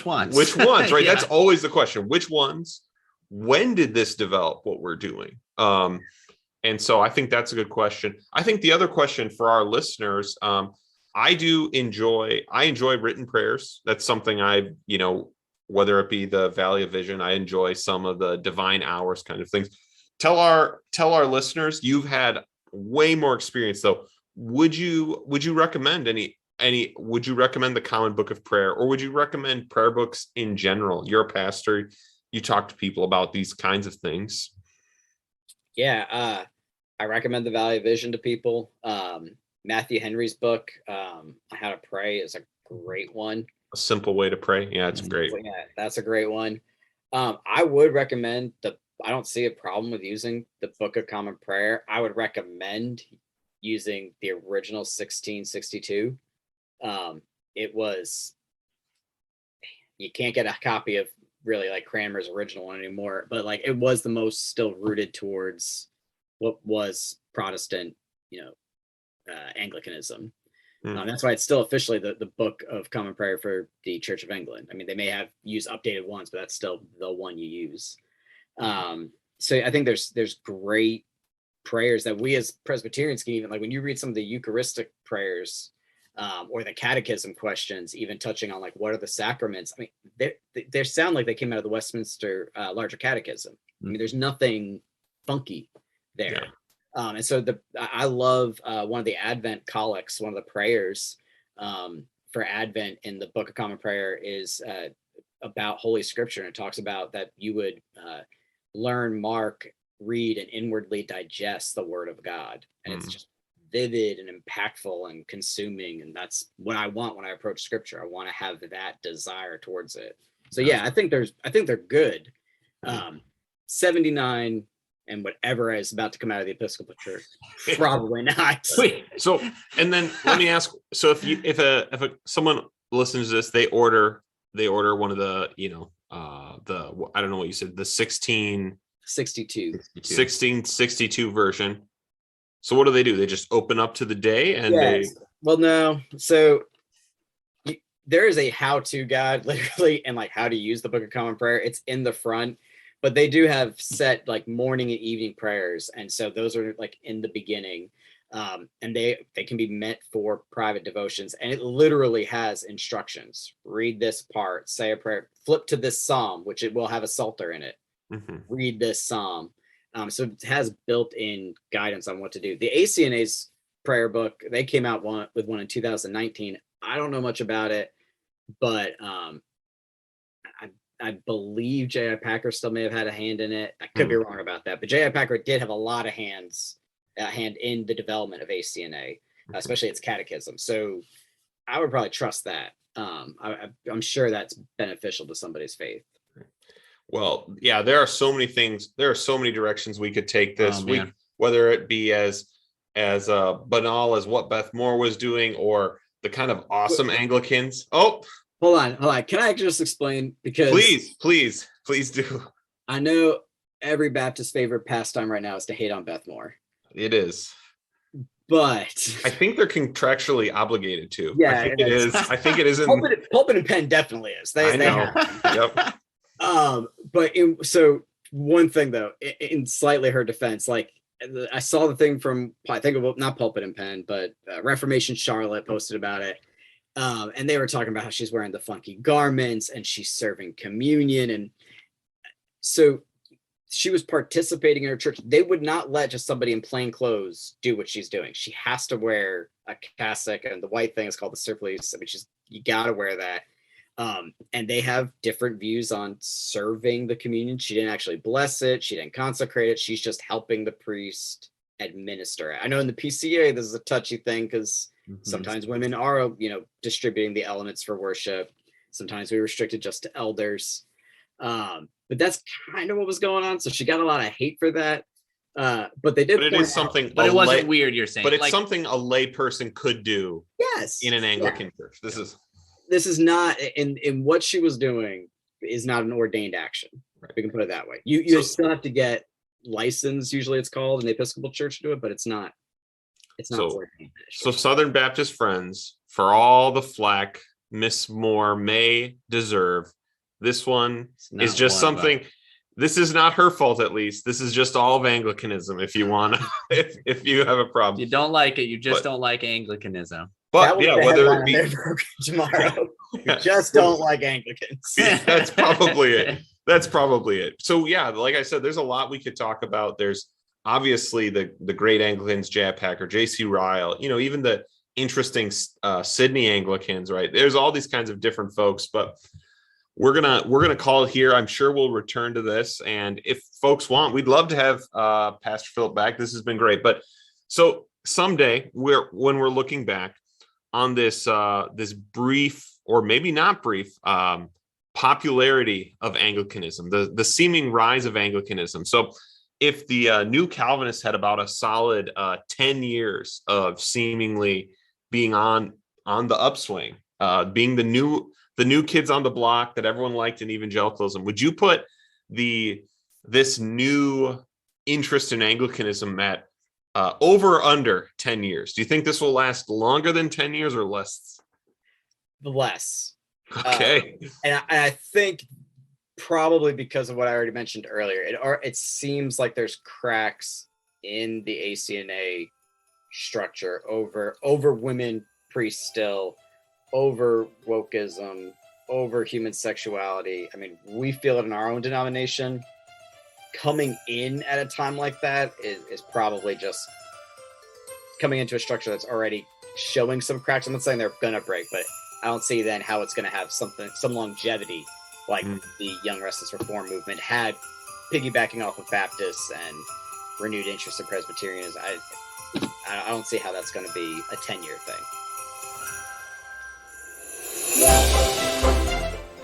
ones, right? That's always the question. Which ones? When did this develop what we're doing? And so I think that's a good question. I think the other question for our listeners, I enjoy written prayers. That's something whether it be the Valley of Vision, I enjoy some of the divine hours kind of things. Tell our listeners, you've had way more experience though. Would you recommend would you recommend the Common Book of Prayer, or would you recommend prayer books in general? You're a pastor, you talk to people about these kinds of things. Yeah, I recommend the Valley of Vision to people. Matthew Henry's book, How to Pray, is a great one. A simple way to pray. Yeah, it's great. Yeah, that's a great one. I would recommend I don't see a problem with using the Book of Common Prayer. I would recommend using the original 1662. You can't get a copy of really like Cranmer's original one anymore, but like it was the most still rooted towards what was Protestant, Anglicanism. That's why it's still officially the Book of Common Prayer for the Church of England. I mean, they may have used updated ones, but that's still the one you use. so I think there's great prayers that we as Presbyterians can even, like when you read some of the Eucharistic prayers, or the catechism questions, even touching on like what are the sacraments. I mean, they sound like they came out of the Westminster Larger Catechism. I mean, there's nothing funky there. Yeah. And so I love one of the Advent collects, one of the prayers for Advent in the Book of Common Prayer is about Holy Scripture, and it talks about that you would learn, mark, read, and inwardly digest the Word of God, and it's just vivid and impactful and consuming, and that's what I want when I approach Scripture. I want to have that desire towards it. So yeah, I think they're good. 79 and whatever is about to come out of the Episcopal Church, probably not. So, and then let me ask, so if someone listens to this, they order one of the, I don't know what you said, the 1662 version. So what do? They just open up to the day and well, no. So there is a how-to guide literally and like how to use the Book of Common Prayer. It's in the front, but they do have set like morning and evening prayers. And so those are like in the beginning. And they can be meant for private devotions. And it literally has instructions. Read this part, say a prayer, flip to this Psalm, which it will have a Psalter in it. Read this Psalm. So it has built-in guidance on what to do. The ACNA's prayer book, they came out with one in 2019. I don't know much about it, but I believe J.I. Packer still may have had a hand in it. I could be wrong about that, but J.I. Packer did have a lot of hand in the development of ACNA, especially its catechism. So I would probably trust that. I'm sure that's beneficial to somebody's faith. Well, yeah, there are so many things. There are so many directions we could take this. Whether it be as banal as what Beth Moore was doing, or the kind of awesome Anglicans. Oh, hold on. Can I just explain? Because please do. I know every Baptist favorite pastime right now is to hate on Beth Moore. It is. But I think they're contractually obligated to. Yeah, I think it is. I think it is. Pulpit and Pen definitely is. I know. Yep. So one thing though, in slightly her defense, like I saw the thing from, I think about not Pulpit and Pen, but Reformation Charlotte posted about it. And they were talking about how she's wearing the funky garments and she's serving communion. And so she was participating in her church. They would not let just somebody in plain clothes do what she's doing. She has to wear a cassock, and the white thing is called the surplice. I mean, you got to wear that. And they have different views on serving the communion. She didn't actually bless it. She didn't consecrate it. She's just helping the priest administer it. I know in the PCA, this is a touchy thing because sometimes women are, distributing the elements for worship. Sometimes we restrict it just to elders. But that's kind of what was going on. So she got a lot of hate for that. But they did. But it is something. But it wasn't weird, you're saying. But it's something a lay person could do. Yes. In an Anglican church. This is not in what she was doing is not an ordained action. Right. We can put it that way. You still have to get licensed, usually it's called in the Episcopal Church to do it, but it's not ordained. So Southern Baptist friends, for all the flack Miss Moore may deserve, this one is just something. This is not her fault, at least. This is just all of Anglicanism. If you want to, if you have a problem, if you don't like it, you just don't like Anglicanism. But yeah, whether it be tomorrow, you just don't like Anglicans. That's probably it. So yeah, like I said, there's a lot we could talk about. There's obviously the great Anglicans, J.I. Packer, J.C. Ryle, even the interesting Sydney Anglicans, right? There's all these kinds of different folks, but we're gonna call it here. I'm sure we'll return to this, and if folks want, we'd love to have Pastor Philip back. This has been great. But so someday, when we're looking back on this brief, or maybe not brief, popularity of Anglicanism, the seeming rise of Anglicanism. So if the New Calvinists had about a solid 10 years of seemingly being on the upswing, being the new kids on the block that everyone liked in evangelicalism, would you put this new interest in Anglicanism at over or under 10 years? Do you think this will last longer than 10 years or less? Less. Okay. And I think probably because of what I already mentioned earlier. It seems like there's cracks in the ACNA structure over women priests still, over wokeism, over human sexuality. I mean, we feel it in our own denomination. Coming in at a time like that is probably just coming into a structure that's already showing some cracks. I'm not saying they're gonna break, but I don't see then how it's gonna have some longevity like the Young Restless Reform movement had, piggybacking off of Baptists and renewed interest in Presbyterianism. I don't see how that's going to be a 10-year thing.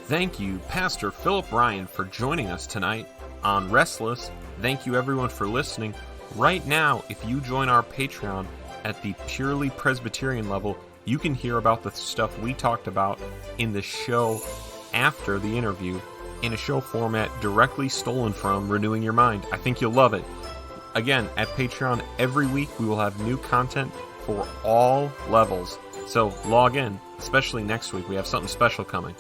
Thank you, Pastor Philip Ryan, for joining us tonight on Restless. Thank you, everyone, for listening. Right now, if you join our Patreon at the purely Presbyterian level, you can hear about the stuff we talked about in the show after the interview, in a show format directly stolen from Renewing Your Mind. I think you'll love it. Again, at Patreon, every week we will have new content for all levels. So log in, especially next week. We have something special coming.